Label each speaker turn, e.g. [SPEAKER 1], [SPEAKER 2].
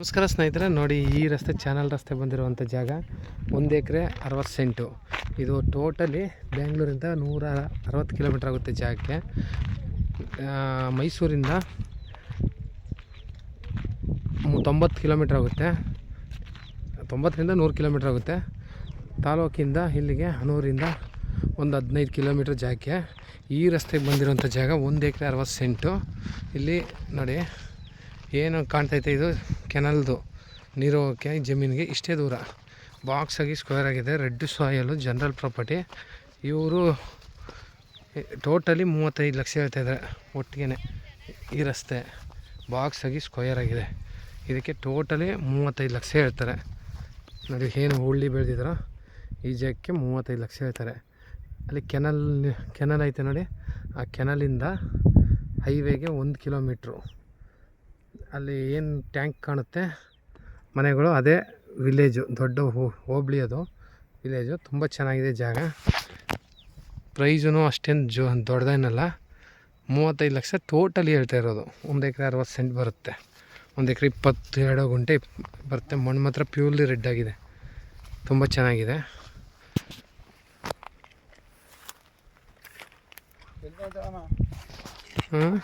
[SPEAKER 1] ನಮಸ್ಕಾರ ಸ್ನೇಹಿತರೆ, ನೋಡಿ ಈ ರಸ್ತೆ ಚಾನಲ್ ರಸ್ತೆ ಬಂದಿರುವಂಥ ಜಾಗ 1 ಎಕರೆ 60 ಸೆಂಟು. ಇದು ಟೋಟಲಿ ಬೆಂಗಳೂರಿಂದ 160 ಕಿಲೋಮೀಟ್ರ್ ಆಗುತ್ತೆ ಜಾಗಕ್ಕೆ. ಮೈಸೂರಿಂದ 90 ಕಿಲೋಮೀಟ್ರ್ ಆಗುತ್ತೆ, 90ರಿಂದ 100 ಕಿಲೋಮೀಟ್ರ್ ಆಗುತ್ತೆ. ತಾಲೂಕಿಂದ ಇಲ್ಲಿಗೆ ಹನೂರಿಂದ ಒಂದು 15 ಕಿಲೋಮೀಟ್ರ್ ಜಾಗಕ್ಕೆ ಈ ರಸ್ತೆಗೆ ಬಂದಿರೋಂಥ ಜಾಗ 1 ಎಕರೆ 60 ಸೆಂಟು. ಇಲ್ಲಿ ನೋಡಿ ಏನು ಕಾಣ್ತೈತೆ, ಇದು ಕೆನಲ್ದು ನೀರು ಹೋಗೋಕ್ಕೆ ಜಮೀನಿಗೆ ಇಷ್ಟೇ ದೂರ. ಬಾಕ್ಸ್ ಆಗಿ ಸ್ಕ್ವೇರ್ ಆಗಿದೆ, ರೆಡ್ ಸಾಯಲು ಜನರಲ್ ಪ್ರಾಪರ್ಟಿ. ಇವರು ಟೋಟಲಿ 35 ಲಕ್ಷ ಹೇಳ್ತಾಯಿದ್ದಾರೆ ಒಟ್ಟಿಗೆ. ಈ ರಸ್ತೆ ಬಾಕ್ಸ್ ಆಗಿ ಸ್ಕ್ವೇರ್ ಆಗಿದೆ, ಇದಕ್ಕೆ ಟೋಟಲಿ 35 ಲಕ್ಷ ಹೇಳ್ತಾರೆ. ನೋಡಿ ಏನು ಹುಳ್ಳಿ ಬೆಳೆದಿದ್ರು ಈ ಜಾಗಕ್ಕೆ 35 ಲಕ್ಷ ಹೇಳ್ತಾರೆ. ಅಲ್ಲಿ ಕೆನಲ್ ಐತೆ ನೋಡಿ, ಆ ಕೆನಲಿಂದ ಹೈವೇಗೆ 1 ಕಿಲೋಮೀಟ್ರು. ಅಲ್ಲಿ ಏನು ಟ್ಯಾಂಕ್ ಕಾಣುತ್ತೆ ಮನೆಗಳು, ಅದೇ ವಿಲೇಜು, ದೊಡ್ಡ ಹೋಬಳಿ ಅದು ವಿಲೇಜು. ತುಂಬ ಚೆನ್ನಾಗಿದೆ ಜಾಗ. ಪ್ರೈಸೂ ಅಷ್ಟೇನು ದೊಡ್ಡದೇನಲ್ಲ. 35 ಲಕ್ಷ ಟೋಟಲಿ ಹೇಳ್ತಾ ಇರೋದು. 1 ಎಕರೆ 60 ಸೆಂಟ್ ಬರುತ್ತೆ. 1 ಎಕರೆ 22 ಗುಂಟೆ ಬರುತ್ತೆ. ಮಣ್ಣು ಮಾತ್ರ ಪ್ಯೂರ್ಲಿ ರೆಡ್ ಆಗಿದೆ, ತುಂಬ ಚೆನ್ನಾಗಿದೆ. ಹಾಂ